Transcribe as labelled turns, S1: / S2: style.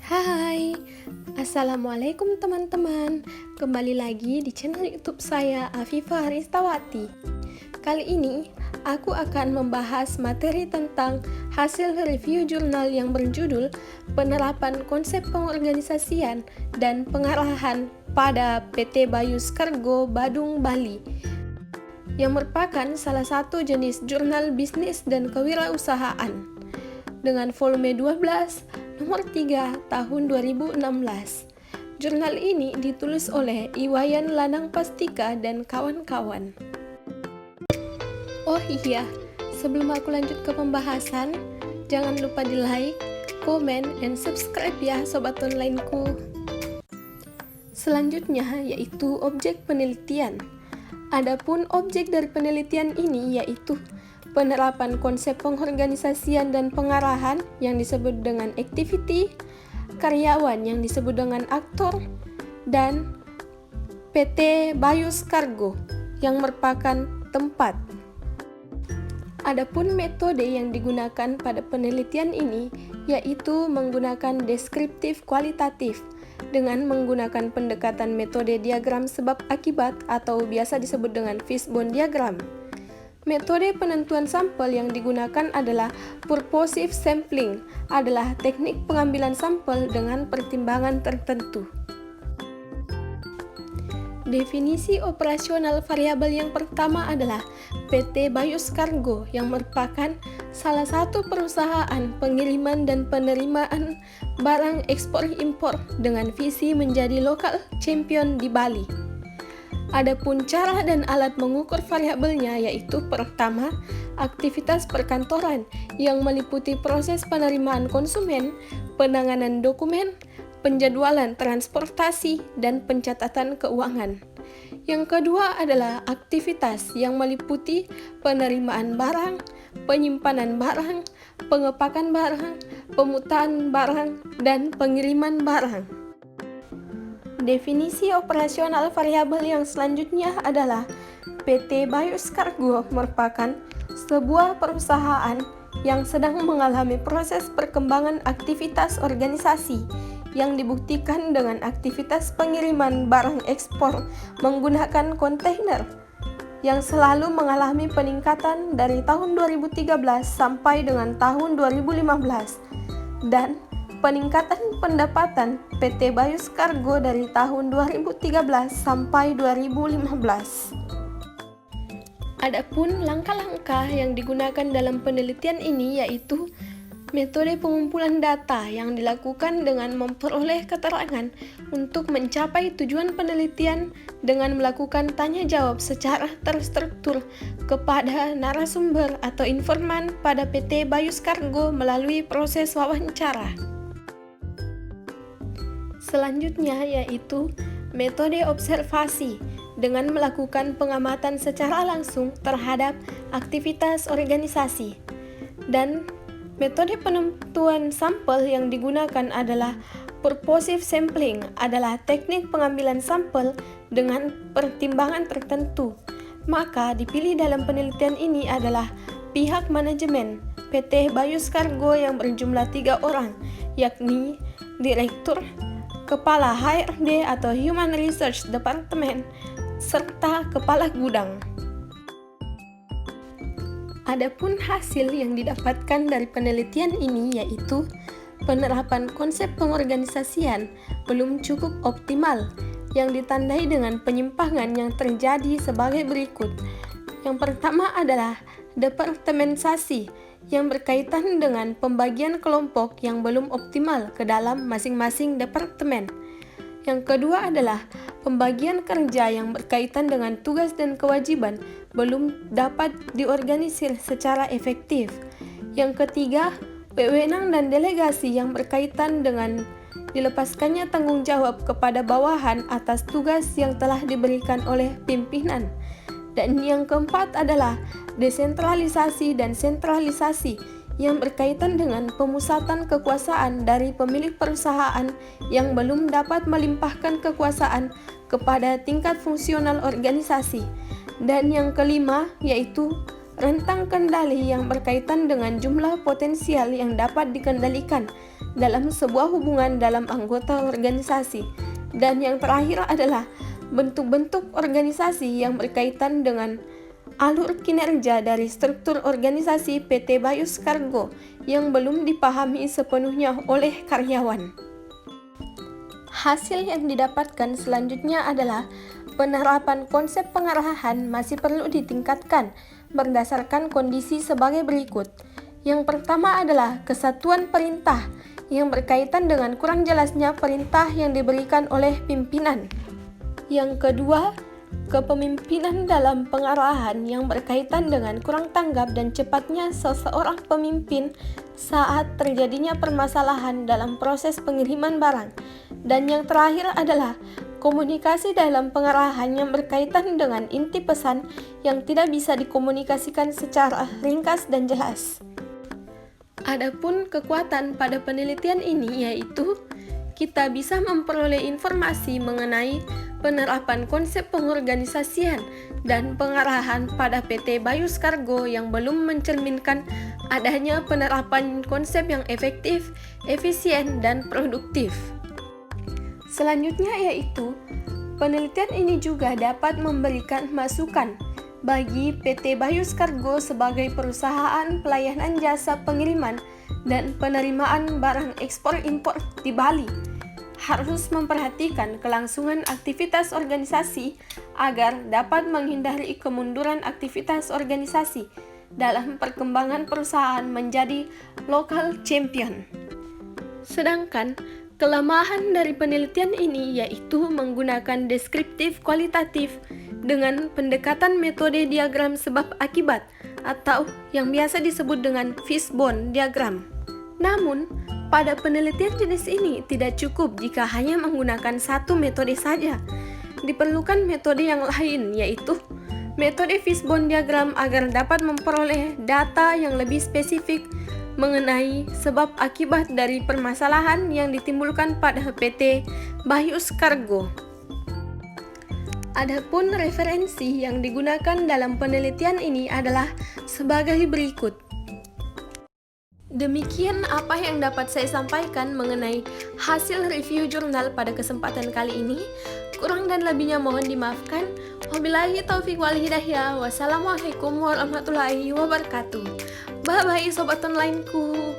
S1: Hai, Assalamualaikum teman-teman. Kembali lagi di channel YouTube saya, Afifa Haristawati. Kali ini, aku akan membahas materi tentang hasil review jurnal yang berjudul Penerapan Konsep Pengorganisasian dan Pengarahan pada PT Bayus Cargo Badung, Bali, yang merupakan salah satu jenis jurnal bisnis dan kewirausahaan dengan volume 12 nomor 3 tahun 2016. Jurnal ini ditulis oleh Iwayan Lanang Pastika dan kawan-kawan. Oh iya, sebelum aku lanjut ke pembahasan, jangan lupa di like, komen, dan subscribe ya sobat onlineku. Selanjutnya yaitu objek penelitian. Adapun objek dari penelitian ini yaitu penerapan konsep pengorganisasian dan pengarahan yang disebut dengan activity, karyawan yang disebut dengan aktor, dan PT Bayus Cargo yang merupakan tempat. Adapun metode yang digunakan pada penelitian ini yaitu menggunakan deskriptif kualitatif dengan menggunakan pendekatan metode diagram sebab akibat atau biasa disebut dengan fishbone diagram. Metode penentuan sampel yang digunakan adalah purposive sampling, adalah teknik pengambilan sampel dengan pertimbangan tertentu. Definisi operasional variabel yang pertama adalah PT Bayus Cargo yang merupakan salah satu perusahaan pengiriman dan penerimaan barang ekspor impor dengan visi menjadi lokal champion di Bali. Adapun cara dan alat mengukur variabelnya yaitu pertama, aktivitas perkantoran yang meliputi proses penerimaan konsumen, penanganan dokumen, penjadwalan transportasi, dan pencatatan keuangan. Yang kedua adalah aktivitas yang meliputi penerimaan barang, penyimpanan barang, pengepakan barang, pemutaan barang, dan pengiriman barang. Definisi operasional variabel yang selanjutnya adalah PT Bayus Cargo merupakan sebuah perusahaan yang sedang mengalami proses perkembangan aktivitas organisasi yang dibuktikan dengan aktivitas pengiriman barang ekspor menggunakan kontainer yang selalu mengalami peningkatan dari tahun 2013 sampai dengan tahun 2015 dan peningkatan pendapatan PT Bayus Cargo dari tahun 2013 sampai 2015. Adapun langkah-langkah yang digunakan dalam penelitian ini yaitu metode pengumpulan data yang dilakukan dengan memperoleh keterangan untuk mencapai tujuan penelitian dengan melakukan tanya jawab secara terstruktur kepada narasumber atau informan pada PT Bayus Cargo melalui proses wawancara. Selanjutnya yaitu metode observasi dengan melakukan pengamatan secara langsung terhadap aktivitas organisasi. Dan metode penentuan sampel yang digunakan adalah purposive sampling, adalah teknik pengambilan sampel dengan pertimbangan tertentu. Maka dipilih dalam penelitian ini adalah pihak manajemen PT Bayus Cargo yang berjumlah 3 orang, yakni Direktur, Kepala HRD atau Human Research Department, serta Kepala Gudang. Adapun hasil yang didapatkan dari penelitian ini yaitu penerapan konsep pengorganisasian belum cukup optimal yang ditandai dengan penyimpangan yang terjadi sebagai berikut. Yang pertama adalah departementasi yang berkaitan dengan pembagian kelompok yang belum optimal ke dalam masing-masing departemen. Yang kedua adalah pembagian kerja yang berkaitan dengan tugas dan kewajiban belum dapat diorganisir secara efektif. Yang ketiga, wewenang dan delegasi yang berkaitan dengan dilepaskannya tanggung jawab kepada bawahan atas tugas yang telah diberikan oleh pimpinan. Dan yang keempat adalah desentralisasi dan sentralisasi yang berkaitan dengan pemusatan kekuasaan dari pemilik perusahaan yang belum dapat melimpahkan kekuasaan kepada tingkat fungsional organisasi. Dan yang kelima yaitu rentang kendali yang berkaitan dengan jumlah potensial yang dapat dikendalikan dalam sebuah hubungan dalam anggota organisasi. Dan yang terakhir adalah bentuk-bentuk organisasi yang berkaitan dengan alur kinerja dari struktur organisasi PT Bayus Cargo yang belum dipahami sepenuhnya oleh karyawan. Hasil yang didapatkan selanjutnya adalah penerapan konsep pengarahan masih perlu ditingkatkan berdasarkan kondisi sebagai berikut. Yang pertama adalah kesatuan perintah yang berkaitan dengan kurang jelasnya perintah yang diberikan oleh pimpinan. Yang kedua, kepemimpinan dalam pengarahan yang berkaitan dengan kurang tanggap dan cepatnya seseorang pemimpin saat terjadinya permasalahan dalam proses pengiriman barang. Dan yang terakhir adalah komunikasi dalam pengarahan yang berkaitan dengan inti pesan yang tidak bisa dikomunikasikan secara ringkas dan jelas. Adapun kekuatan pada penelitian ini yaitu kita bisa memperoleh informasi mengenai penerapan konsep pengorganisasian dan pengarahan pada PT Bayus Cargo yang belum mencerminkan adanya penerapan konsep yang efektif, efisien, dan produktif. Selanjutnya yaitu, penelitian ini juga dapat memberikan masukan bagi PT Bayus Cargo sebagai perusahaan pelayanan jasa pengiriman dan penerimaan barang ekspor-impor di Bali harus memperhatikan kelangsungan aktivitas organisasi agar dapat menghindari kemunduran aktivitas organisasi dalam perkembangan perusahaan menjadi local champion. Sedangkan kelemahan dari penelitian ini yaitu menggunakan deskriptif kualitatif dengan pendekatan metode diagram sebab akibat atau yang biasa disebut dengan fishbone diagram. Namun, pada penelitian jenis ini tidak cukup jika hanya menggunakan satu metode saja. Diperlukan metode yang lain yaitu metode fishbone diagram agar dapat memperoleh data yang lebih spesifik mengenai sebab akibat dari permasalahan yang ditimbulkan pada PT Bayus Cargo. Adapun referensi yang digunakan dalam penelitian ini adalah sebagai berikut. Demikian apa yang dapat saya sampaikan mengenai hasil review jurnal pada kesempatan kali ini. Kurang dan lebihnya mohon dimaafkan. Wabillahi taufiq wal hidayah. Wassalamualaikum warahmatullahi wabarakatuh. Bye-bye sobat onlineku.